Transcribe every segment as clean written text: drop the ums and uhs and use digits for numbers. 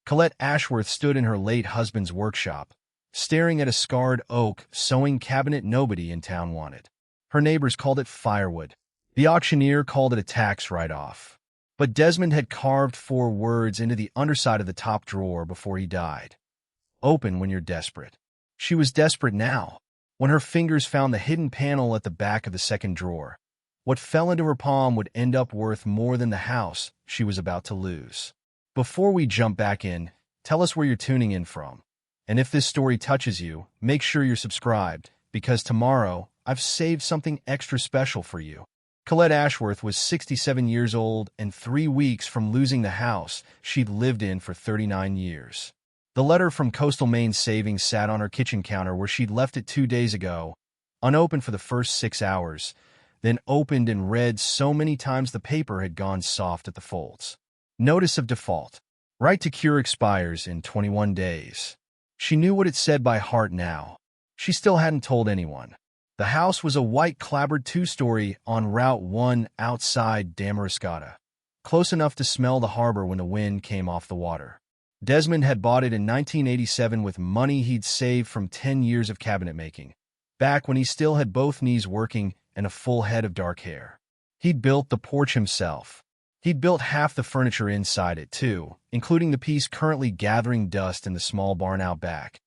Colette Ashworth stood in her late husband's workshop, staring at a scarred oak sewing cabinet nobody in town wanted. Her neighbors called it firewood. The auctioneer called it a tax write-off. But Desmond had carved 4 words into the underside of the top drawer before he died. Open when you're desperate. She was desperate now, when her fingers found the hidden panel at the back of the second drawer. What fell into her palm would end up worth more than the house she was about to lose. Before we jump back in, tell us where you're tuning in from. And if this story touches you, make sure you're subscribed, because tomorrow I've saved something extra special for you. Colette Ashworth was 67 years old and 3 weeks from losing the house she'd lived in for 39 years. The letter from Coastal Maine Savings sat on her kitchen counter where she'd left it 2 days ago, unopened for the first 6 hours, then opened and read so many times the paper had gone soft at the folds. Notice of default. Right to Cure Expires in 21 days. She knew what it said by heart now. She still hadn't told anyone. The house was a white clapboard 2-story on Route 1 outside Damariscotta, close enough to smell the harbor when the wind came off the water. Desmond had bought it in 1987 with money he'd saved from 10 years of cabinet making, back when he still had both knees working and a full head of dark hair. He'd built the porch himself. He'd built half the furniture inside it, too, including the piece currently gathering dust in the small barn out back.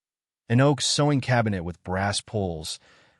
An oak sewing cabinet with brass pulls,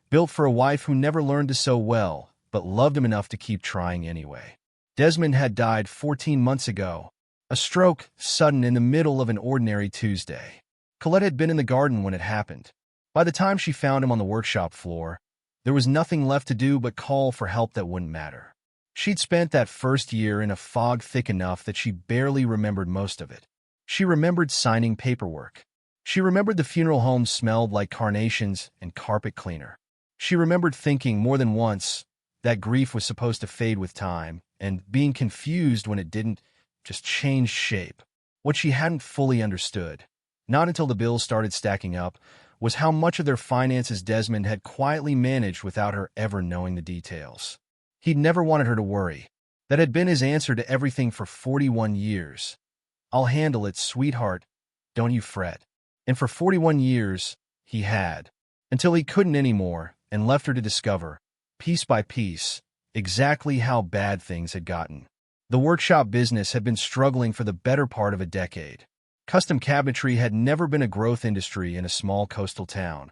built for a wife who never learned to sew well, but loved him enough to keep trying anyway. Desmond had died 14 months ago. A stroke, sudden in the middle of an ordinary Tuesday. Colette had been in the garden when it happened. By the time she found him on the workshop floor, there was nothing left to do but call for help that wouldn't matter. She'd spent that first year in a fog thick enough that she barely remembered most of it. She remembered signing paperwork. She remembered the funeral home smelled like carnations and carpet cleaner. She remembered thinking more than once that grief was supposed to fade with time, and being confused when it didn't, just changed shape. What she hadn't fully understood, not until the bills started stacking up, was how much of their finances Desmond had quietly managed without her ever knowing the details. He'd never wanted her to worry. That had been his answer to everything for 41 years. I'll handle it, sweetheart. Don't you fret. And for 41 years, he had. Until he couldn't anymore and left her to discover, piece by piece, exactly how bad things had gotten. The workshop business had been struggling for the better part of a decade. Custom cabinetry had never been a growth industry in a small coastal town,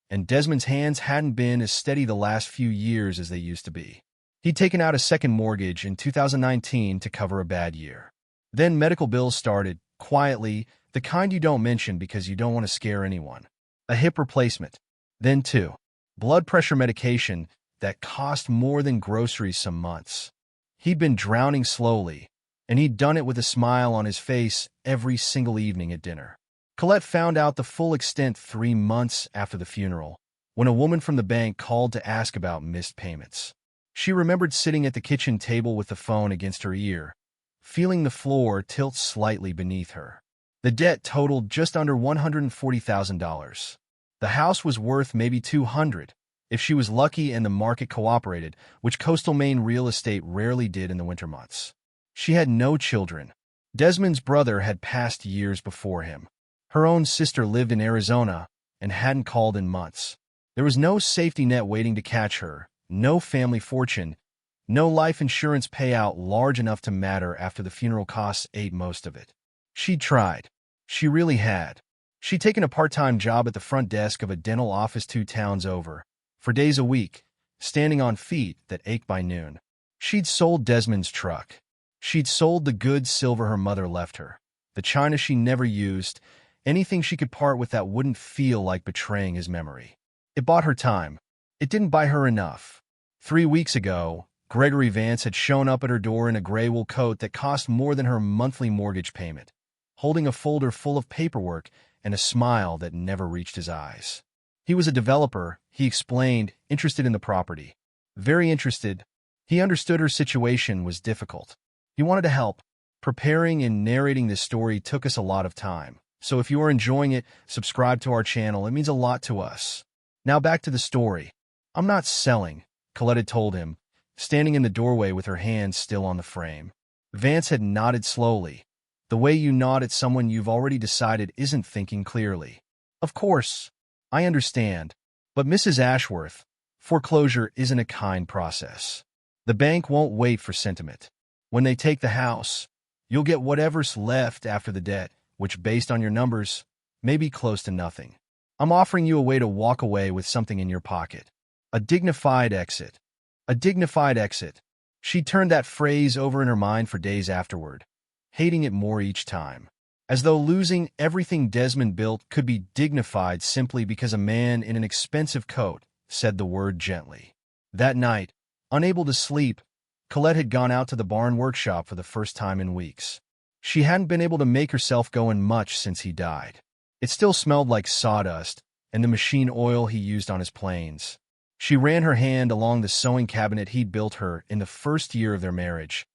and Desmond's hands hadn't been as steady the last few years as they used to be. He'd taken out a second mortgage in 2019 to cover a bad year. Then medical bills started, quietly, the kind you don't mention because you don't want to scare anyone. A hip replacement. Then 2. Blood pressure medication that cost more than groceries some months. He'd been drowning slowly, and he'd done it with a smile on his face every single evening at dinner. Colette found out the full extent 3 months after the funeral, when a woman from the bank called to ask about missed payments. She remembered sitting at the kitchen table with the phone against her ear, feeling the floor tilt slightly beneath her. The debt totaled just under $140,000. The house was worth maybe $200,000. If she was lucky and the market cooperated, which coastal Maine real estate rarely did in the winter months. She had no children. Desmond's brother had passed years before him. Her own sister lived in Arizona and hadn't called in months. There was no safety net waiting to catch her, no family fortune, no life insurance payout large enough to matter after the funeral costs ate most of it. She'd tried. She really had. She'd taken a part-time job at the front desk of a dental office 2 towns over, for days a week, standing on feet that ached by noon. She'd sold Desmond's truck. She'd sold the good silver her mother left her, the china she never used, anything she could part with that wouldn't feel like betraying his memory. It bought her time. It didn't buy her enough. 3 weeks ago, Gregory Vance had shown up at her door in a gray wool coat that cost more than her monthly mortgage payment, holding a folder full of paperwork and a smile that never reached his eyes. He was a developer, he explained, interested in the property. Very interested. He understood her situation was difficult. He wanted to help. Preparing and narrating this story took us a lot of time. So if you are enjoying it, subscribe to our channel. It means a lot to us. Now back to the story. I'm not selling, Colette had told him, standing in the doorway with her hands still on the frame. Vance had nodded slowly. The way you nod at someone you've already decided isn't thinking clearly. Of course, I understand. But Mrs. Ashworth, foreclosure isn't a kind process. The bank won't wait for sentiment. When they take the house, you'll get whatever's left after the debt, which, based on your numbers, may be close to nothing. I'm offering you a way to walk away with something in your pocket. A dignified exit. A dignified exit. She turned that phrase over in her mind for days afterward, hating it more each time. As though losing everything Desmond built could be dignified simply because a man in an expensive coat said the word gently. That night, unable to sleep, Colette had gone out to the barn workshop for the first time in weeks. She hadn't been able to make herself go in much since he died. It still smelled like sawdust and the machine oil he used on his planes. She ran her hand along the sewing cabinet he'd built her in the first year of their marriage,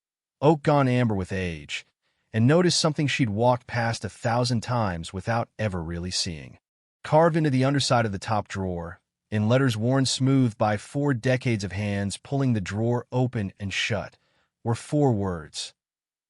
oak gone amber with age, and noticed something she'd walked past 1,000 times without ever really seeing. Carved into the underside of the top drawer, in letters worn smooth by 4 decades of hands pulling the drawer open and shut, were 4 words.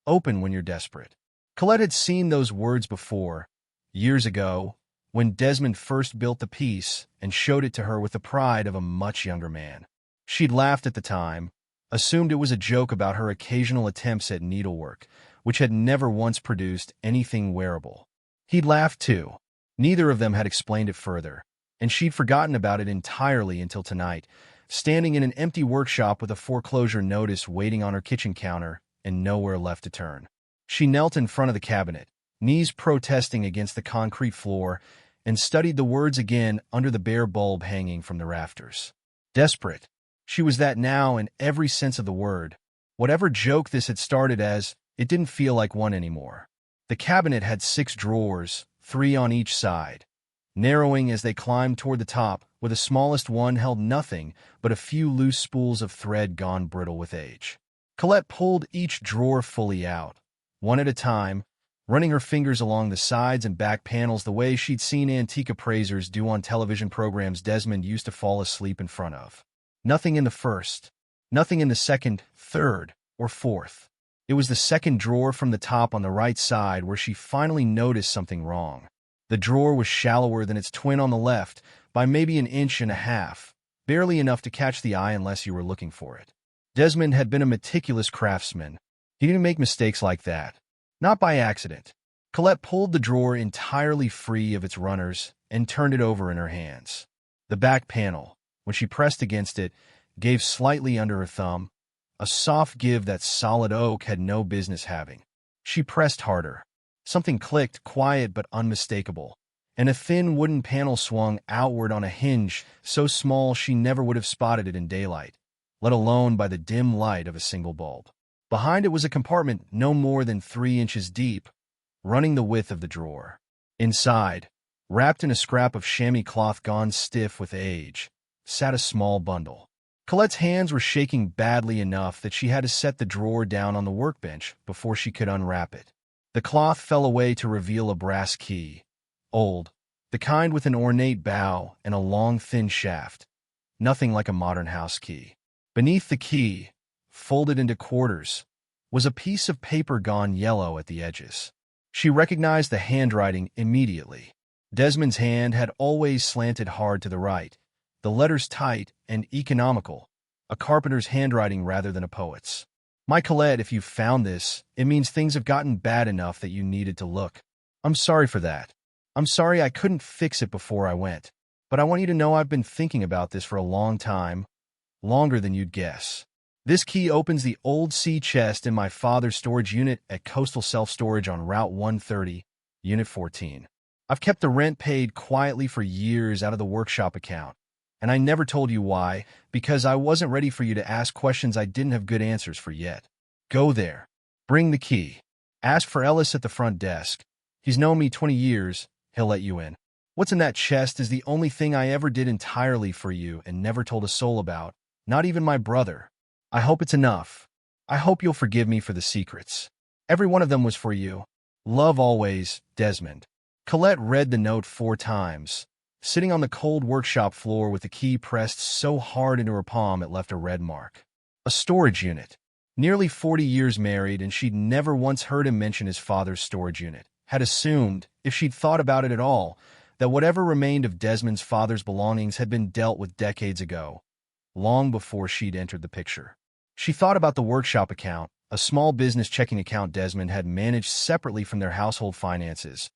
Open when you're desperate. Colette had seen those words before, years ago, when Desmond first built the piece and showed it to her with the pride of a much younger man. She'd laughed at the time, assumed it was a joke about her occasional attempts at needlework, which had never once produced anything wearable. He'd laughed too. Neither of them had explained it further, and she'd forgotten about it entirely until tonight, standing in an empty workshop with a foreclosure notice waiting on her kitchen counter and nowhere left to turn. She knelt in front of the cabinet, knees protesting against the concrete floor, and studied the words again under the bare bulb hanging from the rafters. Desperate. She was that now in every sense of the word. Whatever joke this had started as, it didn't feel like one anymore. The cabinet had 6 drawers, 3 on each side, narrowing as they climbed toward the top, where the smallest one held nothing but a few loose spools of thread gone brittle with age. Colette pulled each drawer fully out, one at a time, running her fingers along the sides and back panels the way she'd seen antique appraisers do on television programs Desmond used to fall asleep in front of. Nothing in the first, nothing in the second, third, or fourth. It was the second drawer from the top on the right side where she finally noticed something wrong. The drawer was shallower than its twin on the left by maybe 1.5 inches, barely enough to catch the eye unless you were looking for it. Desmond had been a meticulous craftsman. He didn't make mistakes like that. Not by accident. Colette pulled the drawer entirely free of its runners and turned it over in her hands. The back panel, when she pressed against it, gave slightly under her thumb, a soft give that solid oak had no business having. She pressed harder. Something clicked, quiet but unmistakable, and a thin wooden panel swung outward on a hinge so small she never would have spotted it in daylight, let alone by the dim light of a single bulb. Behind it was a compartment no more than 3 inches deep, running the width of the drawer. Inside, wrapped in a scrap of chamois cloth gone stiff with age, sat a small bundle. Colette's hands were shaking badly enough that she had to set the drawer down on the workbench before she could unwrap it. The cloth fell away to reveal a brass key, old, the kind with an ornate bow and a long, thin shaft, nothing like a modern house key. Beneath the key, folded into quarters, was a piece of paper gone yellow at the edges. She recognized the handwriting immediately. Desmond's hand had always slanted hard to the right, the letters tight and economical, a carpenter's handwriting rather than a poet's. My Colette, if you found this, it means things have gotten bad enough that you needed to look. I'm sorry for that. I'm sorry I couldn't fix it before I went. But I want you to know I've been thinking about this for a long time, longer than you'd guess. This key opens the old sea chest in my father's storage unit at Coastal Self-Storage on Route 130, Unit 14. I've kept the rent paid quietly for years out of the workshop account, and I never told you why, because I wasn't ready for you to ask questions I didn't have good answers for yet. Go there. Bring the key. Ask for Ellis at the front desk. He's known me 20 years. He'll let you in. What's in that chest is the only thing I ever did entirely for you and never told a soul about, not even my brother. I hope it's enough. I hope you'll forgive me for the secrets. Every one of them was for you. Love always, Desmond. Colette read the note 4 times, sitting on the cold workshop floor with the key pressed so hard into her palm it left a red mark. A storage unit. Nearly 40 years married, and she'd never once heard him mention his father's storage unit. Had assumed, if she'd thought about it at all, that whatever remained of Desmond's father's belongings had been dealt with decades ago, long before she'd entered the picture. She thought about the workshop account, a small business checking account Desmond had managed separately from their household finances,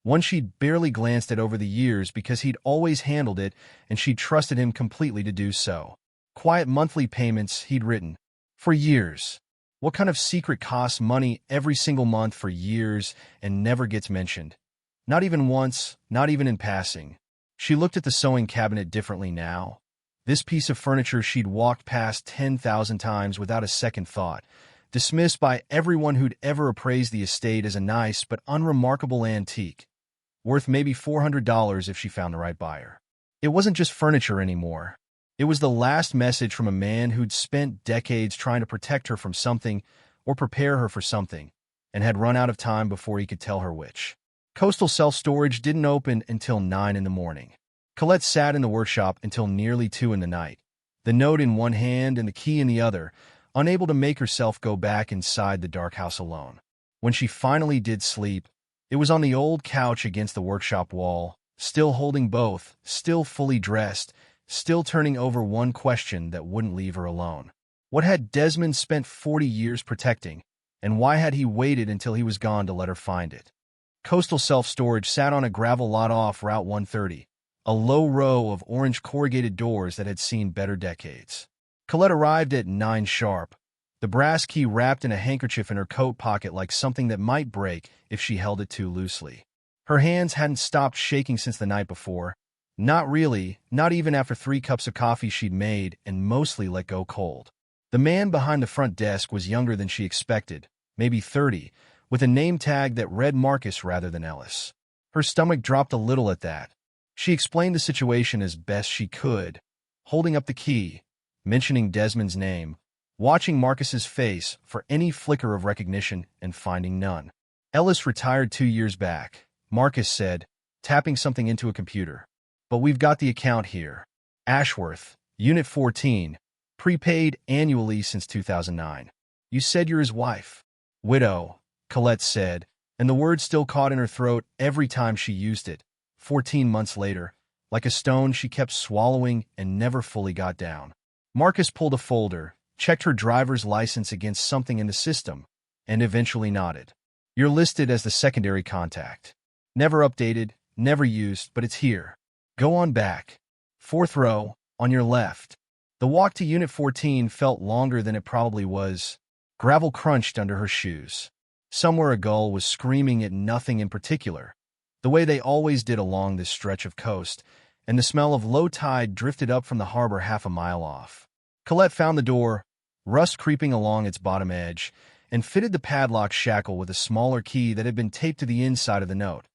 one she'd barely glanced at over the years because he'd always handled it and she'd trusted him completely to do so. Quiet monthly payments, he'd written. For years. What kind of secret costs money every single month for years and never gets mentioned? Not even once, not even in passing. She looked at the sewing cabinet differently now. This piece of furniture she'd walked past 10,000 times without a second thought, dismissed by everyone who'd ever appraised the estate as a nice but unremarkable antique, worth maybe $400 if she found the right buyer. It wasn't just furniture anymore. It was the last message from a man who'd spent decades trying to protect her from something or prepare her for something, and had run out of time before he could tell her which. Coastal self-storage didn't open until 9 in the morning. Colette sat in the workshop until nearly 2 in the night, the note in one hand and the key in the other, unable to make herself go back inside the dark house alone. When she finally did sleep, it was on the old couch against the workshop wall, still holding both, still fully dressed, still turning over one question that wouldn't leave her alone. What had Desmond spent 40 years protecting, and why had he waited until he was gone to let her find it? Coastal self-storage sat on a gravel lot off Route 130, a low row of orange corrugated doors that had seen better decades. Colette arrived at 9 sharp, the brass key wrapped in a handkerchief in her coat pocket like something that might break if she held it too loosely. Her hands hadn't stopped shaking since the night before. Not really, not even after 3 cups of coffee she'd made and mostly let go cold. The man behind the front desk was younger than she expected, maybe 30, with a name tag that read Marcus rather than Ellis. Her stomach dropped a little at that. She explained the situation as best she could, holding up the key, mentioning Desmond's name, watching Marcus's face for any flicker of recognition and finding none. Ellis retired 2 years back, Marcus said, tapping something into a computer. But we've got the account here. Ashworth, Unit 14, prepaid annually since 2009. You said you're his wife. Widow, Colette said, and the word still caught in her throat every time she used it. 14 months later, like a stone she kept swallowing and never fully got down. Marcus pulled a folder, checked her driver's license against something in the system, and eventually nodded. You're listed as the secondary contact. Never updated, never used, but it's here. Go on back. 4th row, on your left. The walk to Unit 14 felt longer than it probably was. Gravel crunched under her shoes. Somewhere a gull was screaming at nothing in particular, the way they always did along this stretch of coast, and the smell of low tide drifted up from the harbor half a mile off. Colette found the door, rust creeping along its bottom edge, and fitted the padlock shackle with a smaller key that had been taped to the inside of the note,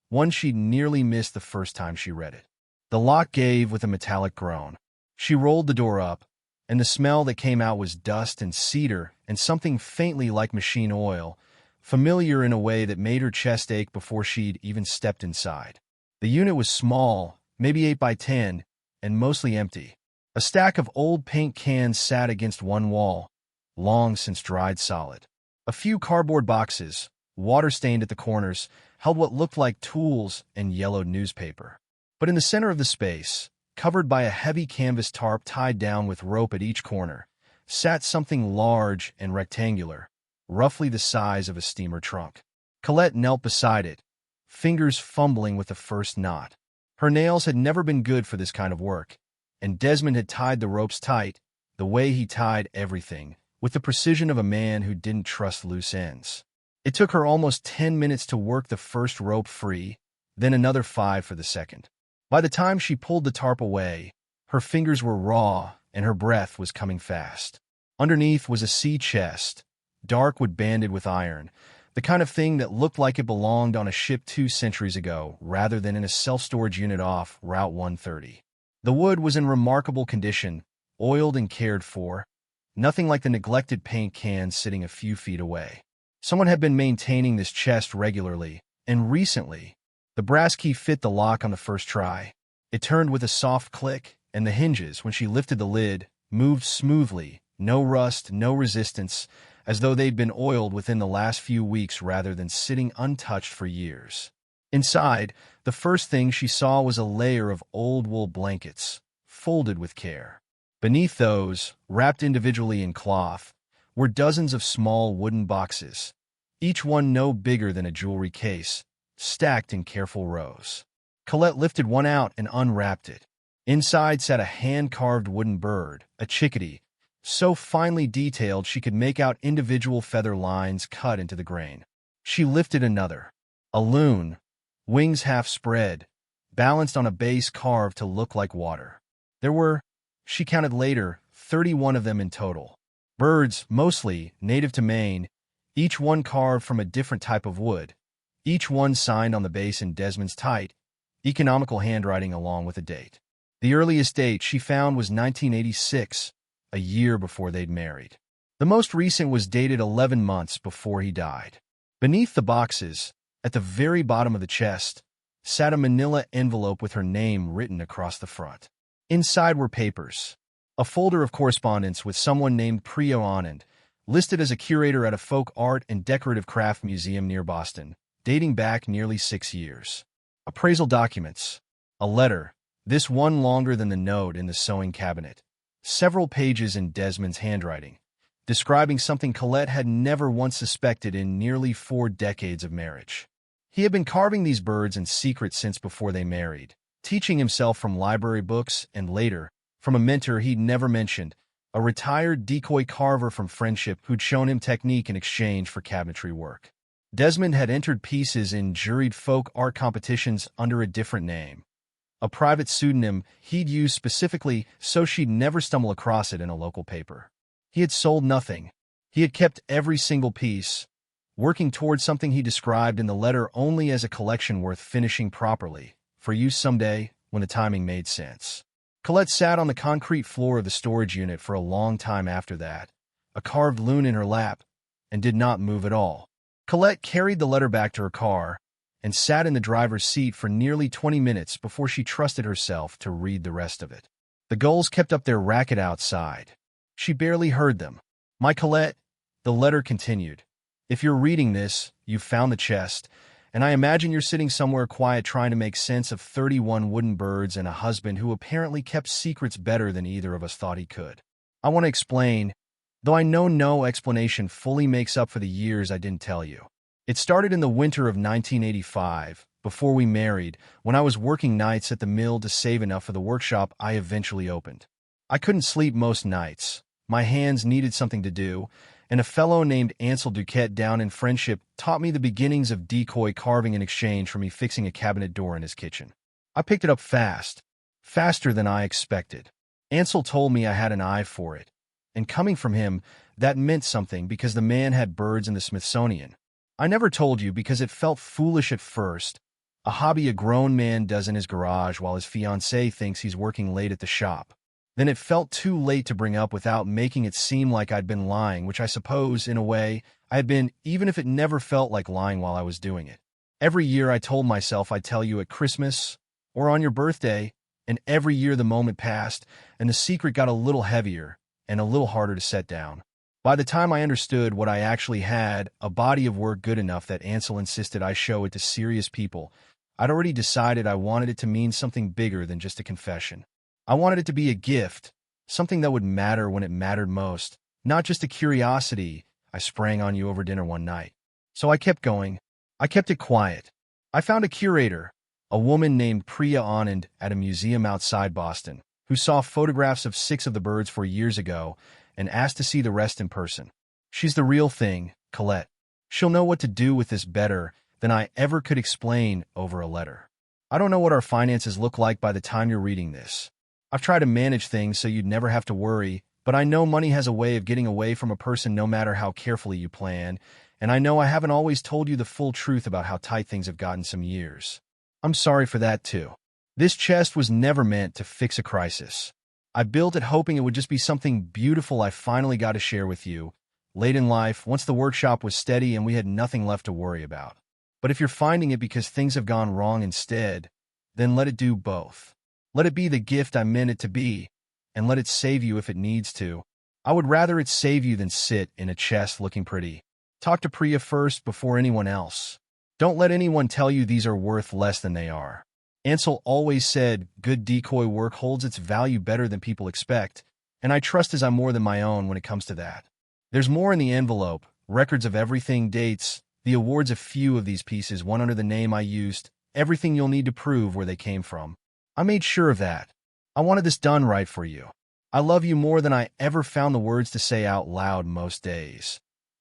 one she'd nearly missed the first time she read it. The lock gave with a metallic groan. She rolled the door up, and the smell that came out was dust and cedar and something faintly like machine oil, familiar in a way that made her chest ache before she'd even stepped inside. The unit was small, maybe 8 by 10, and mostly empty. A stack of old paint cans sat against one wall, long since dried solid. A few cardboard boxes, water-stained at the corners, held what looked like tools and yellowed newspaper. But in the center of the space, covered by a heavy canvas tarp tied down with rope at each corner, sat something large and rectangular, roughly the size of a steamer trunk. Colette knelt beside it, fingers fumbling with the first knot. Her nails had never been good for this kind of work, and Desmond had tied the ropes tight, the way he tied everything, with the precision of a man who didn't trust loose ends. It took her almost 10 minutes to work the first rope free, then another 5 for the second. By the time she pulled the tarp away, her fingers were raw and her breath was coming fast. Underneath was a sea chest, dark wood banded with iron, the kind of thing that looked like it belonged on a ship 2 centuries ago rather than in a self-storage unit off Route 130. The wood was in remarkable condition, oiled and cared for, nothing like the neglected paint cans sitting a few feet away. Someone had been maintaining this chest regularly, and recently. The brass key fit the lock on the first try. It turned with a soft click, and the hinges, when she lifted the lid, moved smoothly, No rust, no resistance, as though they'd been oiled within the last few weeks rather than sitting untouched for years. Inside, the first thing she saw was a layer of old wool blankets, folded with care. Beneath those, wrapped individually in cloth, were dozens of small wooden boxes, each one no bigger than a jewelry case, stacked in careful rows. Colette lifted one out and unwrapped it. Inside sat a hand-carved wooden bird, a chickadee, so finely detailed she could make out individual feather lines cut into the grain. She lifted another, a loon, wings half spread, balanced on a base carved to look like water. There were, she counted later, 31 of them in total. Birds, mostly native to Maine, each one carved from a different type of wood, each one signed on the base in Desmond's tight, economical handwriting along with a date. The earliest date she found was 1986, a year before they'd married. The most recent was dated 11 months before he died. Beneath the boxes, at the very bottom of the chest, sat a manila envelope with her name written across the front. Inside were papers, a folder of correspondence with someone named Priya Anand, listed as a curator at a folk art and decorative craft museum near Boston, dating back nearly 6 years. Appraisal documents, a letter, this one longer than the note in the sewing cabinet, several pages in Desmond's handwriting, describing something Colette had never once suspected in nearly 4 decades of marriage. He had been carving these birds in secret since before they married, teaching himself from library books and later, from a mentor he'd never mentioned, a retired decoy carver from Friendship who'd shown him technique in exchange for cabinetry work. Desmond had entered pieces in juried folk art competitions under a different name, a private pseudonym he'd used specifically so she'd never stumble across it in a local paper. He had sold nothing. He had kept every single piece, working towards something he described in the letter only as a collection worth finishing properly, for use someday when the timing made sense. Colette sat on the concrete floor of the storage unit for a long time after that, a carved loon in her lap, and did not move at all. Colette carried the letter back to her car and sat in the driver's seat for nearly 20 minutes before she trusted herself to read the rest of it. The gulls kept up their racket outside. She barely heard them. "My Colette," the letter continued, "if you're reading this, you've found the chest, and I imagine you're sitting somewhere quiet trying to make sense of 31 wooden birds and a husband who apparently kept secrets better than either of us thought he could. I want to explain, though I know no explanation fully makes up for the years I didn't tell you. It started in the winter of 1985, before we married, when I was working nights at the mill to save enough for the workshop I eventually opened. I couldn't sleep most nights. My hands needed something to do, and a fellow named Ansel Duquette down in Friendship taught me the beginnings of decoy carving in exchange for me fixing a cabinet door in his kitchen. I picked it up fast, faster than I expected. Ansel told me I had an eye for it, and coming from him, that meant something because the man had birds in the Smithsonian. I never told you because it felt foolish at first, a hobby a grown man does in his garage while his fiancée thinks he's working late at the shop. Then it felt too late to bring up without making it seem like I'd been lying, which I suppose, in a way, I had been, even if it never felt like lying while I was doing it. Every year I told myself I'd tell you at Christmas or on your birthday, and every year the moment passed, and the secret got a little heavier and a little harder to set down. By the time I understood what I actually had, a body of work good enough that Ansel insisted I show it to serious people, I'd already decided I wanted it to mean something bigger than just a confession. I wanted it to be a gift, something that would matter when it mattered most, not just a curiosity I sprang on you over dinner one night. So I kept going. I kept it quiet. I found a curator, a woman named Priya Anand at a museum outside Boston, who saw photographs of 6 of the birds 4 years ago and asked to see the rest in person. She's the real thing, Colette. She'll know what to do with this better than I ever could explain over a letter. I don't know what our finances look like by the time you're reading this. I've tried to manage things so you'd never have to worry, but I know money has a way of getting away from a person no matter how carefully you plan, and I know I haven't always told you the full truth about how tight things have gotten some years. I'm sorry for that too. This chest was never meant to fix a crisis. I built it hoping it would just be something beautiful I finally got to share with you, late in life, once the workshop was steady and we had nothing left to worry about. But if you're finding it because things have gone wrong instead, then let it do both. Let it be the gift I meant it to be, and let it save you if it needs to. I would rather it save you than sit in a chest looking pretty. Talk to Priya first before anyone else. Don't let anyone tell you these are worth less than they are. Ansel always said, good decoy work holds its value better than people expect, and I trust as I'm more than my own when it comes to that. There's more in the envelope, records of everything, dates, the awards, a few of these pieces, one under the name I used, everything you'll need to prove where they came from. I made sure of that. I wanted this done right for you. I love you more than I ever found the words to say out loud most days,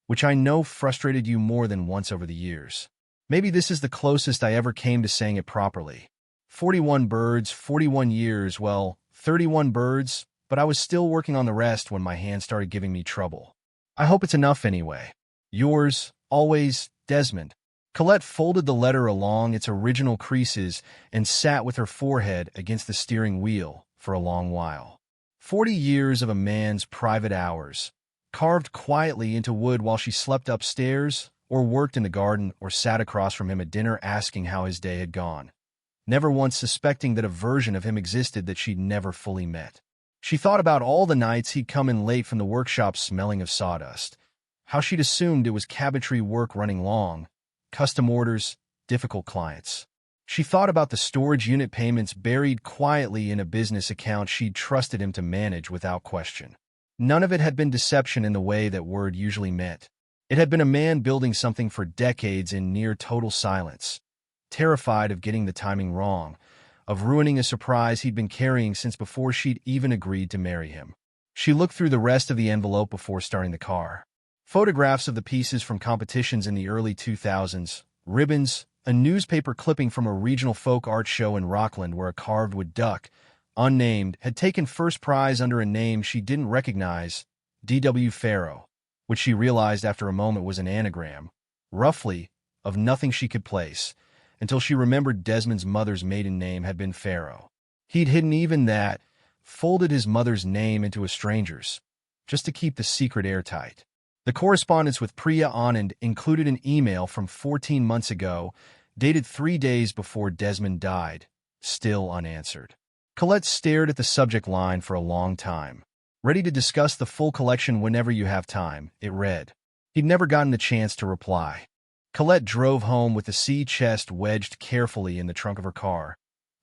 which I know frustrated you more than once over the years. Maybe this is the closest I ever came to saying it properly. 41 birds, 41 years, well, 31 birds, but I was still working on the rest when my hand started giving me trouble. I hope it's enough anyway. Yours, always, Desmond. Colette folded the letter along its original creases and sat with her forehead against the steering wheel for a long while. 40 years of a man's private hours, carved quietly into wood while she slept upstairs, or worked in the garden, or sat across from him at dinner asking how his day had gone, never once suspecting that a version of him existed that she'd never fully met. She thought about all the nights he'd come in late from the workshop smelling of sawdust, how she'd assumed it was cabinetry work running long, custom orders, difficult clients. She thought about the storage unit payments buried quietly in a business account she'd trusted him to manage without question. None of it had been deception in the way that word usually meant. It had been a man building something for decades in near total silence, terrified of getting the timing wrong, of ruining a surprise he'd been carrying since before she'd even agreed to marry him. She looked through the rest of the envelope before starting the car. Photographs of the pieces from competitions in the early 2000s, ribbons, a newspaper clipping from a regional folk art show in Rockland where a carved wood duck, unnamed, had taken first prize under a name she didn't recognize, D.W. Farrow, which she realized after a moment was an anagram, roughly, of nothing she could place, until she remembered Desmond's mother's maiden name had been Farrow. He'd hidden even that, folded his mother's name into a stranger's, just to keep the secret airtight. The correspondence with Priya Anand included an email from 14 months ago, dated 3 days before Desmond died, still unanswered. Colette stared at the subject line for a long time. Ready to discuss the full collection whenever you have time, it read. He'd never gotten the chance to reply. Colette drove home with the sea chest wedged carefully in the trunk of her car,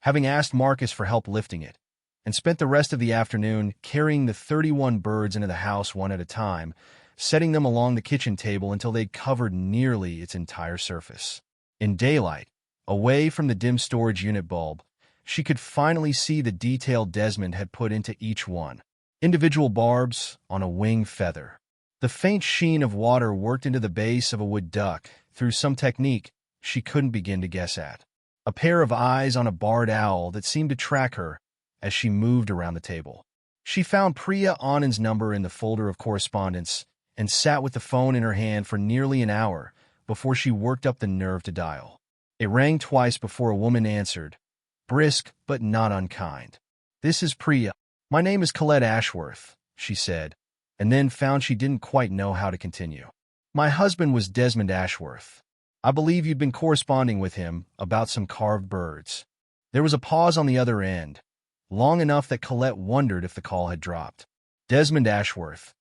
having asked Marcus for help lifting it, and spent the rest of the afternoon carrying the 31 birds into the house one at a time, setting them along the kitchen table until they'd covered nearly its entire surface. In daylight, away from the dim storage unit bulb, she could finally see the detail Desmond had put into each one. Individual barbs on a wing feather. The faint sheen of water worked into the base of a wood duck through some technique she couldn't begin to guess at. A pair of eyes on a barred owl that seemed to track her as she moved around the table. She found Priya Anand's number in the folder of correspondence and sat with the phone in her hand for nearly an hour before she worked up the nerve to dial. It rang twice before a woman answered, brisk but not unkind. "This is Priya. My name is Colette Ashworth," she said, and then found she didn't quite know how to continue. "My husband was Desmond Ashworth. I believe you'd been corresponding with him about some carved birds." There was a pause on the other end, long enough that Colette wondered if the call had dropped. "Desmond Ashworth,"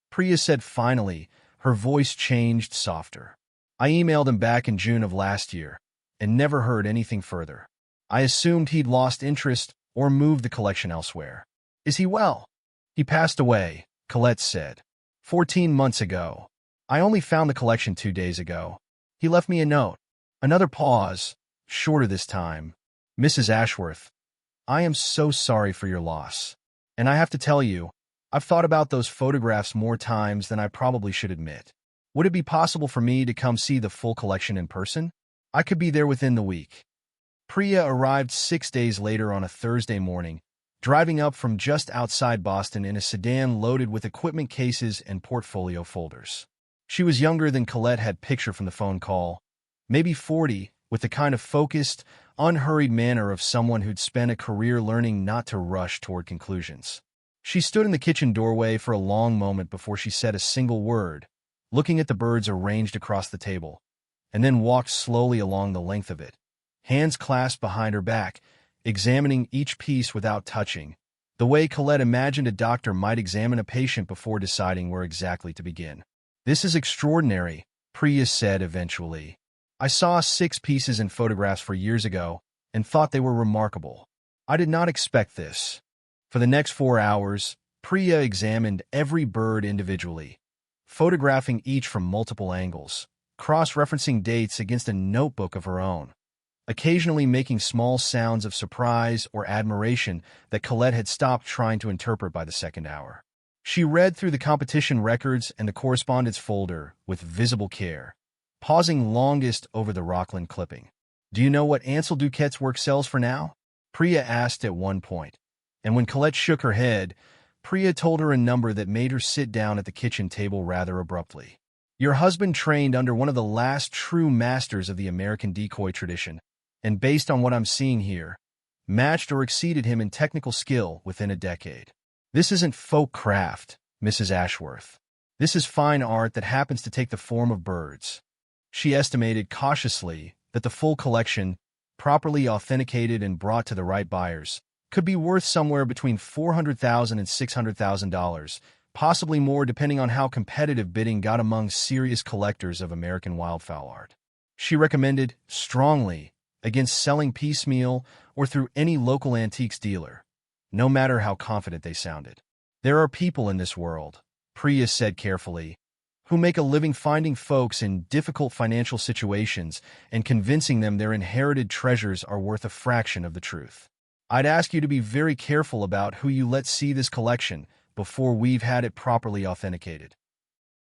Priya said finally, her voice changed softer. "I emailed him back in June of last year and never heard anything further. I assumed he'd lost interest or moved the collection elsewhere. Is he well?" "He passed away," Colette said. 14 months ago. I only found the collection 2 days ago. He left me a note." Another pause, shorter this time. "Mrs. Ashworth, I am so sorry for your loss. And I have to tell you, I've thought about those photographs more times than I probably should admit. Would it be possible for me to come see the full collection in person? I could be there within the week." Priya arrived 6 days later on a Thursday morning, driving up from just outside Boston in a sedan loaded with equipment cases and portfolio folders. She was younger than Colette had pictured from the phone call, maybe 40, with the kind of focused, unhurried manner of someone who'd spent a career learning not to rush toward conclusions. She stood in the kitchen doorway for a long moment before she said a single word, looking at the birds arranged across the table, and then walked slowly along the length of it, hands clasped behind her back, examining each piece without touching, the way Colette imagined a doctor might examine a patient before deciding where exactly to begin. "This is extraordinary," Priya said eventually. "I saw 6 pieces in photographs for years ago and thought they were remarkable. I did not expect this." For the next 4 hours, Priya examined every bird individually, photographing each from multiple angles, cross-referencing dates against a notebook of her own, occasionally making small sounds of surprise or admiration that Colette had stopped trying to interpret by the second hour. She read through the competition records and the correspondence folder with visible care, pausing longest over the Rockland clipping. "Do you know what Ansel Duquette's work sells for now?" Priya asked at one point, and when Colette shook her head, Priya told her a number that made her sit down at the kitchen table rather abruptly. "Your husband trained under one of the last true masters of the American decoy tradition, and based on what I'm seeing here, matched or exceeded him in technical skill within a decade. This isn't folk craft, Mrs. Ashworth. This is fine art that happens to take the form of birds." She estimated cautiously that the full collection, properly authenticated and brought to the right buyers, could be worth somewhere between $400,000 and $600,000, possibly more depending on how competitive bidding got among serious collectors of American wildfowl art. She recommended, strongly, against selling piecemeal or through any local antiques dealer, no matter how confident they sounded. "There are people in this world," Priya said carefully, "who make a living finding folks in difficult financial situations and convincing them their inherited treasures are worth a fraction of the truth. I'd ask you to be very careful about who you let see this collection before we've had it properly authenticated."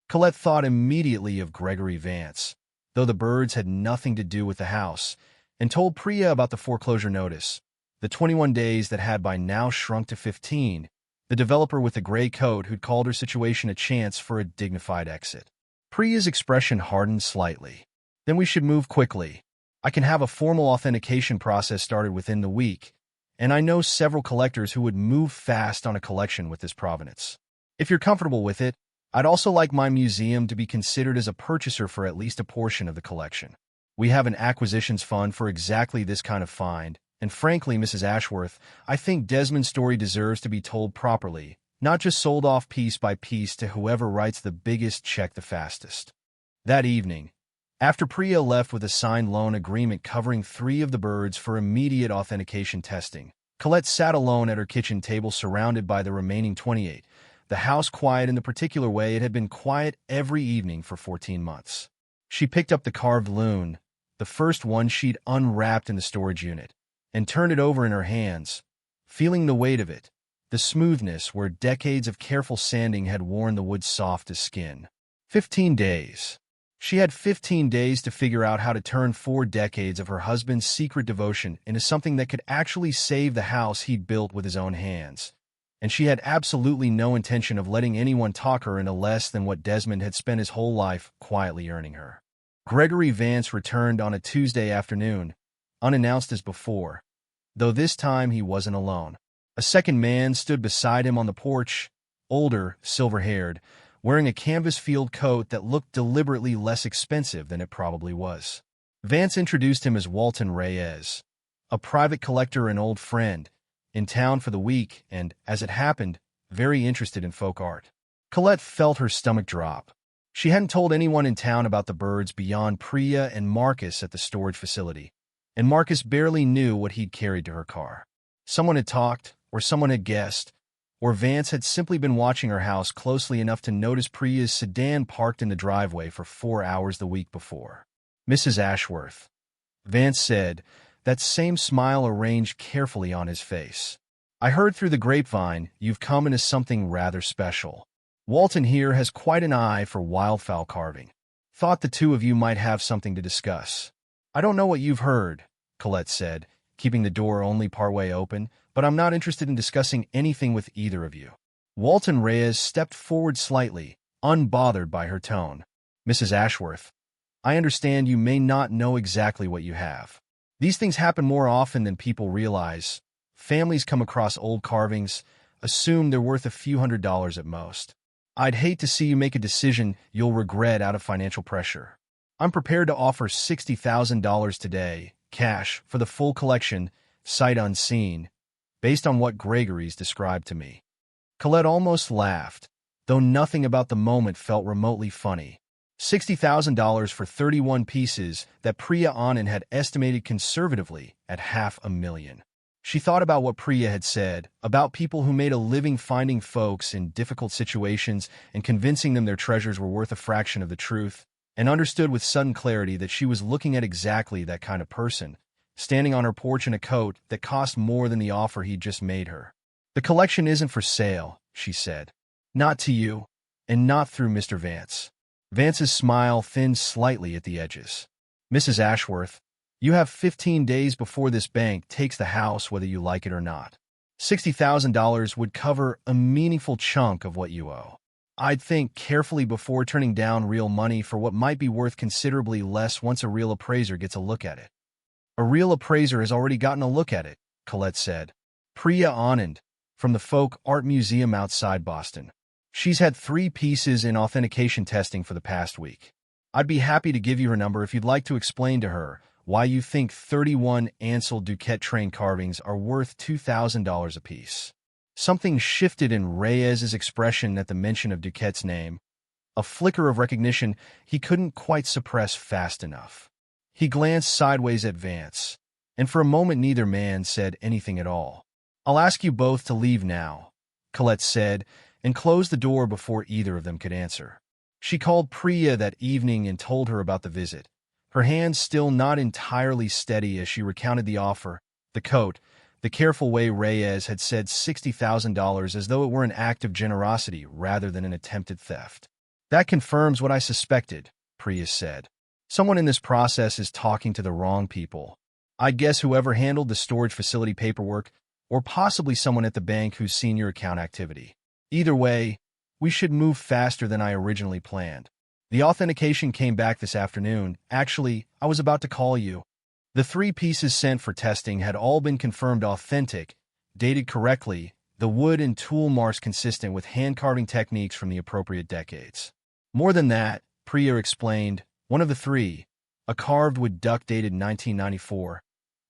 Colette thought immediately of Gregory Vance, though the birds had nothing to do with the house, and told Priya about the foreclosure notice, the 21 days that had by now shrunk to 15, the developer with the gray coat who'd called her situation a chance for a dignified exit. Priya's expression hardened slightly. "Then we should move quickly. I can have a formal authentication process started within the week, and I know several collectors who would move fast on a collection with this provenance. If you're comfortable with it, I'd also like my museum to be considered as a purchaser for at least a portion of the collection. We have an acquisitions fund for exactly this kind of find, and frankly, Mrs. Ashworth, I think Desmond's story deserves to be told properly, not just sold off piece by piece to whoever writes the biggest check the fastest." That evening, after Priya left with a signed loan agreement covering 3 of the birds for immediate authentication testing, Colette sat alone at her kitchen table surrounded by the remaining 28, the house quiet in the particular way it had been quiet every evening for 14 months. She picked up the carved loon, the first one she'd unwrapped in the storage unit, and turned it over in her hands, feeling the weight of it, the smoothness where decades of careful sanding had worn the wood soft as skin. 15 days. She had 15 days to figure out how to turn 4 decades of her husband's secret devotion into something that could actually save the house he'd built with his own hands. And she had absolutely no intention of letting anyone talk her into less than what Desmond had spent his whole life quietly earning her. Gregory Vance returned on a Tuesday afternoon, unannounced as before, though this time he wasn't alone. A second man stood beside him on the porch, older, silver-haired, wearing a canvas field coat that looked deliberately less expensive than it probably was. Vance introduced him as Walton Reyes, a private collector and old friend, in town for the week and, as it happened, very interested in folk art. Colette felt her stomach drop. She hadn't told anyone in town about the birds beyond Priya and Marcus at the storage facility, and Marcus barely knew what he'd carried to her car. Someone had talked, or someone had guessed, or Vance had simply been watching her house closely enough to notice Priya's sedan parked in the driveway for 4 hours the week before. "Mrs. Ashworth," Vance said, that same smile arranged carefully on his face. "I heard through the grapevine you've come into something rather special. Walton here has quite an eye for wildfowl carving. Thought the two of you might have something to discuss." "I don't know what you've heard," Colette said, keeping the door only partway open, "but I'm not interested in discussing anything with either of you." Walton Reyes stepped forward slightly, unbothered by her tone. "Mrs. Ashworth, I understand you may not know exactly what you have. These things happen more often than people realize. Families come across old carvings, assume they're worth a few $100s at most. I'd hate to see you make a decision you'll regret out of financial pressure. I'm prepared to offer $60,000 today, cash, for the full collection, sight unseen, based on what Gregory's described to me. Colette almost laughed, though nothing about the moment felt remotely funny. $60,000 for 31 pieces that Priya Anand had estimated conservatively at $500,000. She thought about what Priya had said, about people who made a living finding folks in difficult situations and convincing them their treasures were worth a fraction of the truth, and understood with sudden clarity that she was looking at exactly that kind of person, standing on her porch in a coat that cost more than the offer he'd just made her. "The collection isn't for sale," she said. "Not to you, and not through Mr. Vance." Vance's smile thinned slightly at the edges. "Mrs. Ashworth, you have 15 days before this bank takes the house whether you like it or not. $60,000 would cover a meaningful chunk of what you owe. I'd think carefully before turning down real money for what might be worth considerably less once a real appraiser gets a look at it." "A real appraiser has already gotten a look at it," Colette said. "Priya Anand, from the Folk Art Museum outside Boston. She's had 3 pieces in authentication testing for the past week. I'd be happy to give you her number if you'd like to explain to her why you think 31 Ansel Duquette train carvings are worth $2,000 apiece." Something shifted in Reyes's expression at the mention of Duquette's name, a flicker of recognition he couldn't quite suppress fast enough. He glanced sideways at Vance, and for a moment neither man said anything at all. "I'll ask you both to leave now," Colette said, and closed the door before either of them could answer. She called Priya that evening and told her about the visit, her hands still not entirely steady as she recounted the offer, the coat, the careful way Reyes had said $60,000 as though it were an act of generosity rather than an attempted theft. "That confirms what I suspected," Priya said. "Someone in this process is talking to the wrong people. I guess whoever handled the storage facility paperwork, or possibly someone at the bank who's seen your account activity. Either way, we should move faster than I originally planned. The authentication came back this afternoon. Actually, I was about to call you. The 3 pieces sent for testing had all been confirmed authentic, dated correctly, the wood and tool marks consistent with hand-carving techniques from the appropriate decades. More than that," Priya explained, "one of the 3, a carved wood duck dated 1994,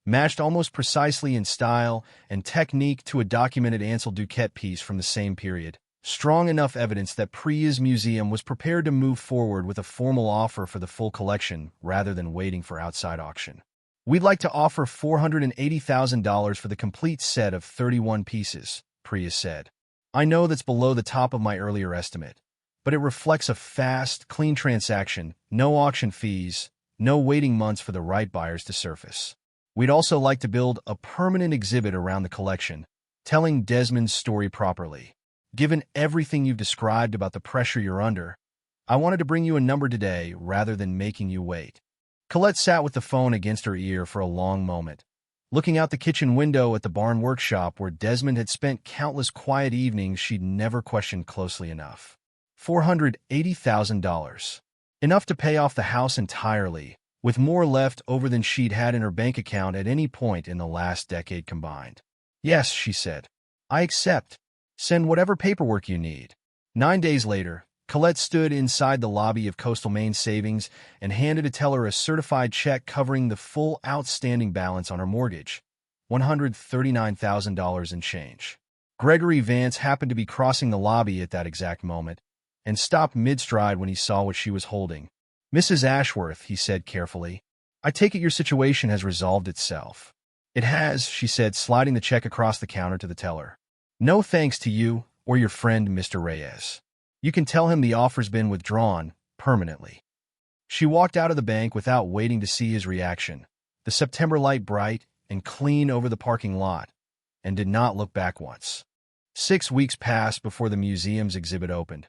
matched almost precisely in style and technique to a documented Ansel Duquette piece from the same period. Strong enough evidence that Priya's museum was prepared to move forward with a formal offer for the full collection rather than waiting for outside auction. We'd like to offer $480,000 for the complete set of 31 pieces," Priya said. "I know that's below the top of my earlier estimate, but it reflects a fast, clean transaction, no auction fees, no waiting months for the right buyers to surface. We'd also like to build a permanent exhibit around the collection, telling Desmond's story properly. Given everything you've described about the pressure you're under, I wanted to bring you a number today rather than making you wait." Colette sat with the phone against her ear for a long moment, looking out the kitchen window at the barn workshop where Desmond had spent countless quiet evenings she'd never questioned closely enough. $480,000. Enough to pay off the house entirely, with more left over than she'd had in her bank account at any point in the last decade combined. "Yes," she said. "I accept. Send whatever paperwork you need." 9 days later, Colette stood inside the lobby of Coastal Maine Savings and handed a teller a certified check covering the full outstanding balance on her mortgage, $139,000 and change. Gregory Vance happened to be crossing the lobby at that exact moment and stopped mid-stride when he saw what she was holding. "Mrs. Ashworth," he said carefully, "I take it your situation has resolved itself." "It has," she said, sliding the check across the counter to the teller. "No thanks to you or your friend Mr. Reyes. You can tell him the offer's been withdrawn permanently." She walked out of the bank without waiting to see his reaction, the September light bright and clean over the parking lot, and did not look back once. 6 weeks passed before the museum's exhibit opened.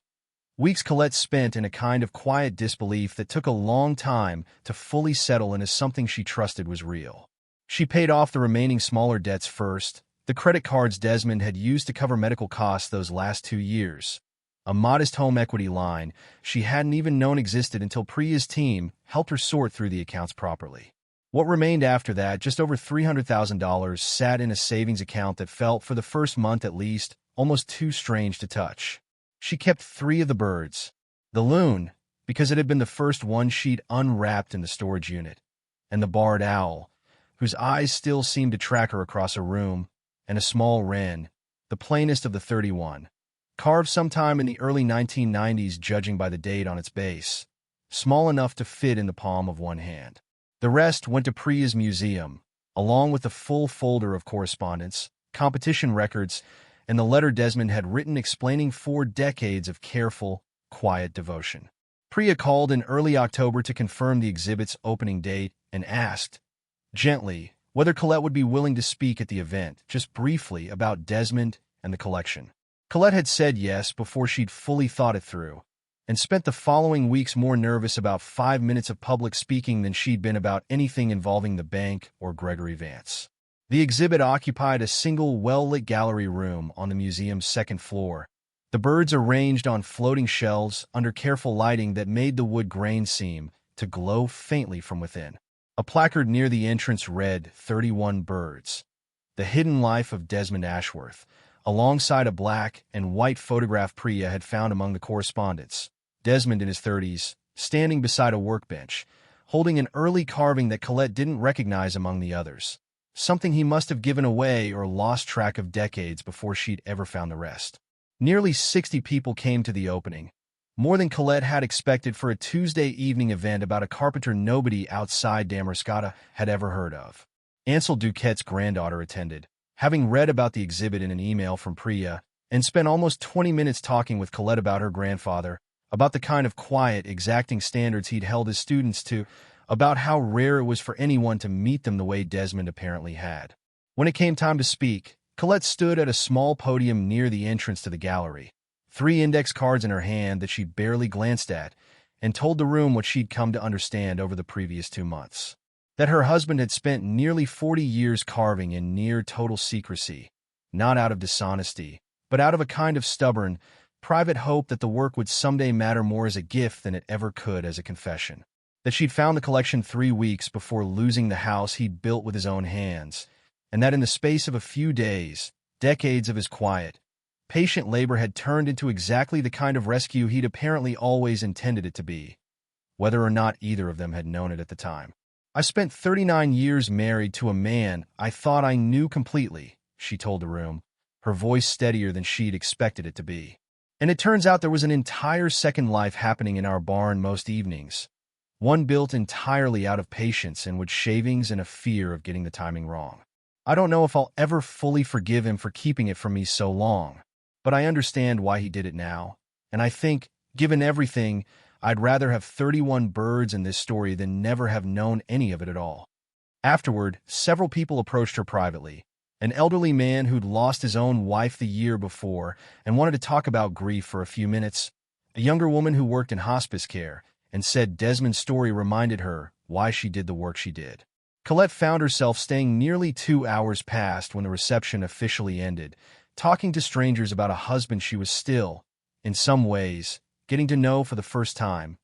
Weeks Colette spent in a kind of quiet disbelief that took a long time to fully settle in as something she trusted was real. She paid off the remaining smaller debts first, the credit cards Desmond had used to cover medical costs those last 2 years, a modest home equity line she hadn't even known existed until Priya's team helped her sort through the accounts properly. What remained after that, just over $300,000, sat in a savings account that felt, for the first month at least, almost too strange to touch. She kept 3 of the birds. The loon, because it had been the first one she'd unwrapped in the storage unit, and the barred owl, whose eyes still seemed to track her across a room, and a small wren, the plainest of the 31, carved sometime in the early 1990s judging by the date on its base, small enough to fit in the palm of one hand. The rest went to Priya's museum, along with a full folder of correspondence, competition records, and the letter Desmond had written explaining 4 decades of careful, quiet devotion. Priya called in early October to confirm the exhibit's opening date and asked, gently, whether Colette would be willing to speak at the event, just briefly, about Desmond and the collection. Colette had said yes before she'd fully thought it through, and spent the following weeks more nervous about 5 minutes of public speaking than she'd been about anything involving the bank or Gregory Vance. The exhibit occupied a single well-lit gallery room on the museum's second floor, the birds arranged on floating shelves under careful lighting that made the wood grain seem to glow faintly from within. A placard near the entrance read, 31 Birds, The Hidden Life of Desmond Ashworth, alongside a black and white photograph Priya had found among the correspondence. Desmond in his 30s, standing beside a workbench, holding an early carving that Colette didn't recognize among the others, something he must have given away or lost track of decades before she'd ever found the rest. Nearly 60 people came to the opening, more than Colette had expected for a Tuesday evening event about a carpenter nobody outside Damariscotta had ever heard of. Ansel Duquette's granddaughter attended, having read about the exhibit in an email from Priya, and spent almost 20 minutes talking with Colette about her grandfather, about the kind of quiet, exacting standards he'd held his students to, about how rare it was for anyone to meet them the way Desmond apparently had. When it came time to speak, Colette stood at a small podium near the entrance to the gallery, 3 index cards in her hand that she barely glanced at, and told the room what she'd come to understand over the previous 2 months. That her husband had spent nearly 40 years carving in near total secrecy, not out of dishonesty, but out of a kind of stubborn, private hope that the work would someday matter more as a gift than it ever could as a confession. That she'd found the collection 3 weeks before losing the house he'd built with his own hands, and that in the space of a few days, decades of his quiet, patient labor had turned into exactly the kind of rescue he'd apparently always intended it to be, whether or not either of them had known it at the time. I spent 39 years married to a man I thought I knew completely, she told the room, her voice steadier than she'd expected it to be. And it turns out there was an entire second life happening in our barn most evenings, one built entirely out of patience and with shavings and a fear of getting the timing wrong. I don't know if I'll ever fully forgive him for keeping it from me so long, but I understand why he did it now, and I think, given everything, I'd rather have 31 birds in this story than never have known any of it at all. Afterward, several people approached her privately. An elderly man who'd lost his own wife the year before and wanted to talk about grief for a few minutes. A younger woman who worked in hospice care and said Desmond's story reminded her why she did the work she did. Colette found herself staying nearly 2 hours past when the reception officially ended, talking to strangers about a husband she was still, in some ways, getting to know for the first time,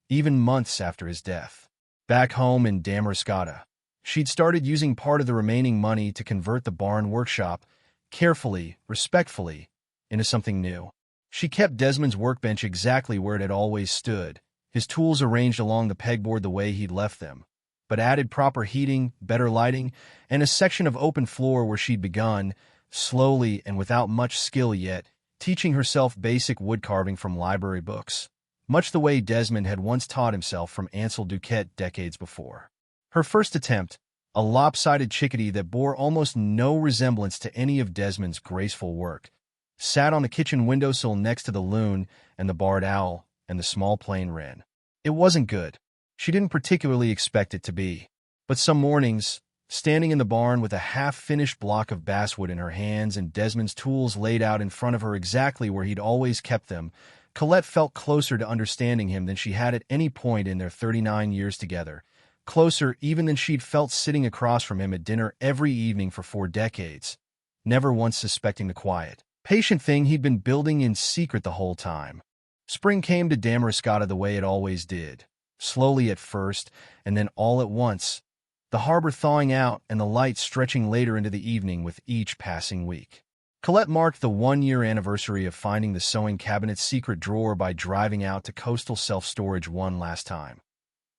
even months after his death. Back home in Damariscotta, she'd started using part of the remaining money to convert the barn workshop, carefully, respectfully, into something new. She kept Desmond's workbench exactly where it had always stood, his tools arranged along the pegboard the way he'd left them, but added proper heating, better lighting, and a section of open floor where she'd begun, slowly and without much skill yet, teaching herself basic wood carving from library books, much the way Desmond had once taught himself from Ansel Duquette decades before. Her first attempt, a lopsided chickadee that bore almost no resemblance to any of Desmond's graceful work, sat on the kitchen windowsill next to the loon and the barred owl and the small plain wren. It wasn't good. She didn't particularly expect it to be. But some mornings, standing in the barn with a half-finished block of basswood in her hands and Desmond's tools laid out in front of her exactly where he'd always kept them, Colette felt closer to understanding him than she had at any point in their 39 years together, closer even than she'd felt sitting across from him at dinner every evening for 4 decades, never once suspecting the quiet, patient thing he'd been building in secret the whole time. Spring came to Damariscotta the way it always did, slowly at first, and then all at once, the harbor thawing out and the light stretching later into the evening with each passing week. Colette marked the 1-year anniversary of finding the sewing cabinet's secret drawer by driving out to Coastal Self-Storage one last time.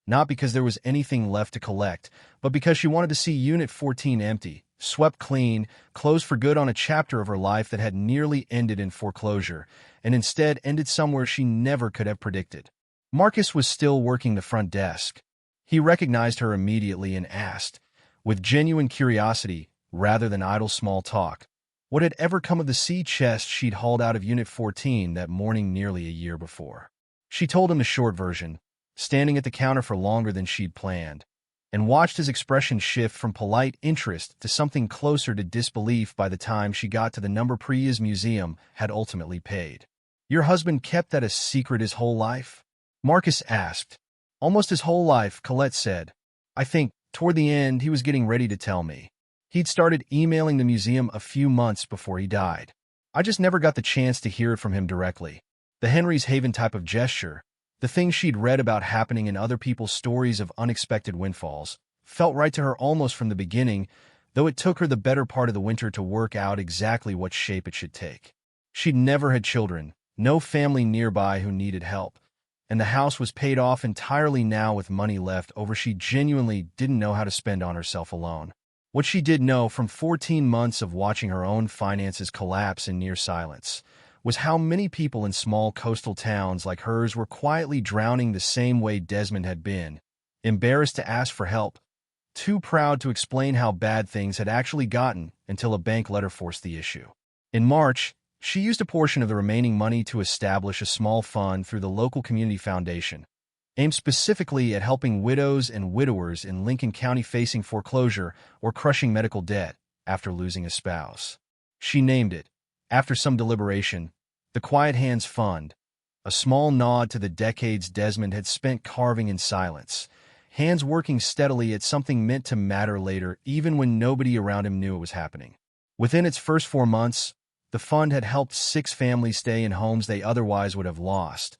Not because there was anything left to collect, but because she wanted to see Unit 14 empty, swept clean, closed for good on a chapter of her life that had nearly ended in foreclosure, and instead ended somewhere she never could have predicted. Marcus was still working the front desk. He recognized her immediately and asked, with genuine curiosity rather than idle small talk, what had ever come of the sea chest she'd hauled out of Unit 14 that morning nearly a year before. She told him the short version, standing at the counter for longer than she'd planned, and watched his expression shift from polite interest to something closer to disbelief by the time she got to the number Priya's museum had ultimately paid. "Your husband kept that a secret his whole life?" Marcus asked. "Almost his whole life," Colette said. "I think, toward the end, he was getting ready to tell me. He'd started emailing the museum a few months before he died. I just never got the chance to hear it from him directly." The Henry's Haven type of gesture, the things she'd read about happening in other people's stories of unexpected windfalls, felt right to her almost from the beginning, though it took her the better part of the winter to work out exactly what shape it should take. She'd never had children, no family nearby who needed help, and the house was paid off entirely now with money left over she genuinely didn't know how to spend on herself alone. What she did know from 14 months of watching her own finances collapse in near silence was how many people in small coastal towns like hers were quietly drowning the same way Desmond had been, embarrassed to ask for help, too proud to explain how bad things had actually gotten until a bank letter forced the issue. In March, she used a portion of the remaining money to establish a small fund through the local community foundation, aimed specifically at helping widows and widowers in Lincoln County facing foreclosure or crushing medical debt after losing a spouse. She named it, after some deliberation, the Quiet Hands Fund, a small nod to the decades Desmond had spent carving in silence, hands working steadily at something meant to matter later even when nobody around him knew it was happening. Within its first 4 months, the fund had helped 6 families stay in homes they otherwise would have lost,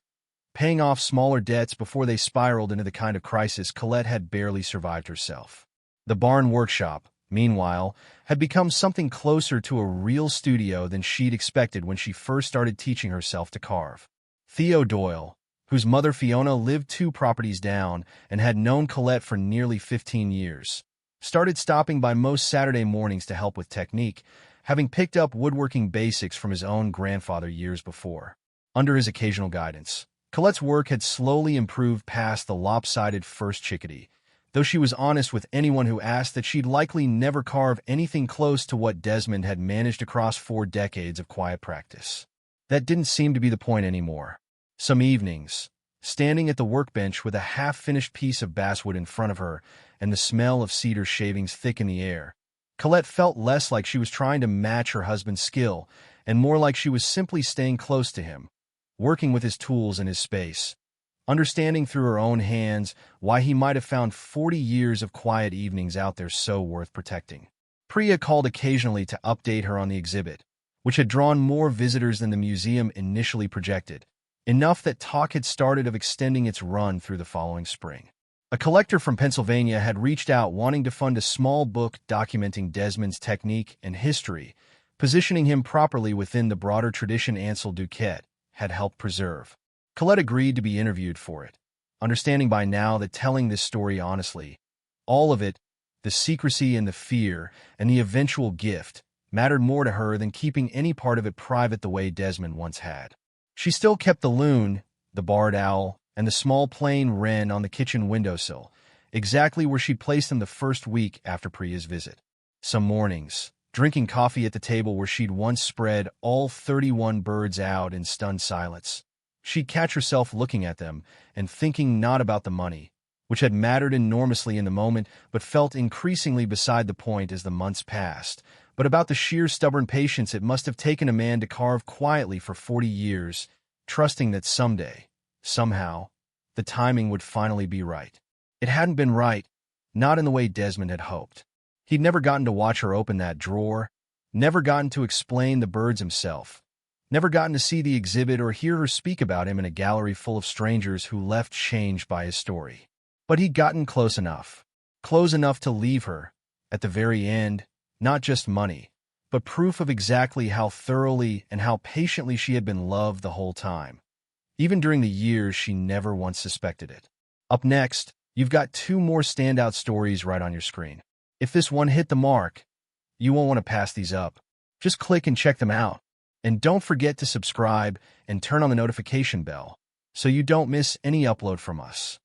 paying off smaller debts before they spiraled into the kind of crisis Colette had barely survived herself. The barn workshop, meanwhile, had become something closer to a real studio than she'd expected when she first started teaching herself to carve. Theo Doyle, whose mother Fiona lived 2 properties down and had known Colette for nearly 15 years, started stopping by most Saturday mornings to help with technique, having picked up woodworking basics from his own grandfather years before. Under his occasional guidance, Colette's work had slowly improved past the lopsided first chickadee, though she was honest with anyone who asked that she'd likely never carve anything close to what Desmond had managed across 4 decades of quiet practice. That didn't seem to be the point anymore. Some evenings, standing at the workbench with a half-finished piece of basswood in front of her and the smell of cedar shavings thick in the air, Colette felt less like she was trying to match her husband's skill and more like she was simply staying close to him, working with his tools and his space, understanding through her own hands why he might have found 40 years of quiet evenings out there so worth protecting. Priya called occasionally to update her on the exhibit, which had drawn more visitors than the museum initially projected, enough that talk had started of extending its run through the following spring. A collector from Pennsylvania had reached out wanting to fund a small book documenting Desmond's technique and history, positioning him properly within the broader tradition Ansel Duquette had helped preserve. Colette agreed to be interviewed for it, understanding by now that telling this story honestly, all of it, the secrecy and the fear and the eventual gift, mattered more to her than keeping any part of it private the way Desmond once had. She still kept the loon, the barred owl, and the small plain wren on the kitchen windowsill, exactly where she'd placed them the first week after Priya's visit. Some mornings, drinking coffee at the table where she'd once spread all 31 birds out in stunned silence, she'd catch herself looking at them and thinking not about the money, which had mattered enormously in the moment but felt increasingly beside the point as the months passed, but about the sheer stubborn patience it must have taken a man to carve quietly for 40 years, trusting that someday, somehow, the timing would finally be right. It hadn't been right, not in the way Desmond had hoped. He'd never gotten to watch her open that drawer, never gotten to explain the birds himself, never gotten to see the exhibit or hear her speak about him in a gallery full of strangers who left changed by his story. But he'd gotten close enough to leave her, at the very end, not just money, but proof of exactly how thoroughly and how patiently she had been loved the whole time, even during the years she never once suspected it. Up next, you've got 2 more standout stories right on your screen. If this one hit the mark, You won't want to pass these up. Just click and check them out. And don't forget to subscribe and turn on the notification bell so you don't miss any upload from us.